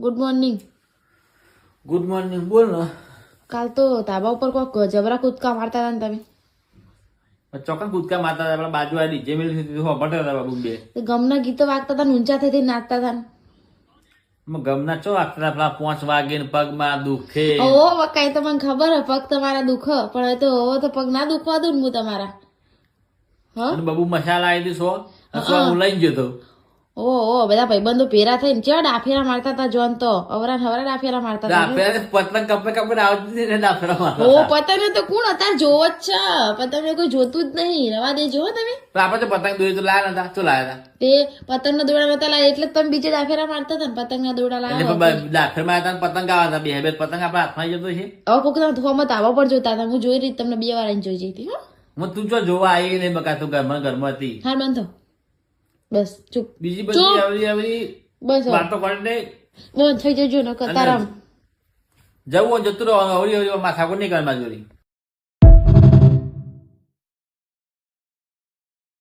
Good morning. Good morning. બોલ ને. કાલ તો ધાબા ઉપર કોક જબરા કૂદકા મારતા હતા ને તમે. ચોક્કસ કૂદકા મારતા હતા. આપણા બાજુ આ ડીજે મિલ ભટતા હતા બાબુ બે. ગમના ગીતો વાગતા હતા ને ઊંચા થઈ નાચતા હતા ને. ગમના ચો વાગતા હતા. પેલા 5 વાગે ને પગમાં દુખે. ઓ કઈ તો મને ખબર હે પગ તમારા દુખ પણ હવે તો પગ ના દુખવા દઉં ને હું તમારા. હા બાબુ મસાલા આવી દીધો અથવા હું લઈ ગયો તો. ઓ બધા ભાઈબંધો ભેરા થઈને ચેવા ડાફેરા મારતા હતા જોન તો અવરા હવરા ડાફેરા મારતા હતા. પતંગ કપે આવતી ને ડાફેરા. ઓ પતંગ તો કોણ અત્યારે જોવો જ છે પતંગ કોઈ જોતું જ નહીં રવા દે જોવો તમે. આપડે તો પતંગ દોરી તો લાયા નતા. શું લાયા હતા? તે પતંગ ના દોડા નતા લાયા એટલે તમે બીજે ડાફેરા મારતા હતા ને પતંગ ના દોડા લાયા. ડાફેર માં હતા પતંગ આવતા બે પતંગ આપડા હાથમાં જતો છે. હવે કોક તમે ધોવામાં ધાબા પર જોતા હતા હું જોઈ રહી તમને 2 વાર આઈને જોઈ જઈ હતી. હું તું જો જોવા આવી નહીં બકા તું ઘરમાં હતી. હાર બંધો બસ ચૂપ. બીજી બધી આવી બસ વાતો કરી દે. બંધ થઈ જજો ન તારામ જવું જતું રહો. અવળી માથા કોઈ નહીં કરવા જોડી.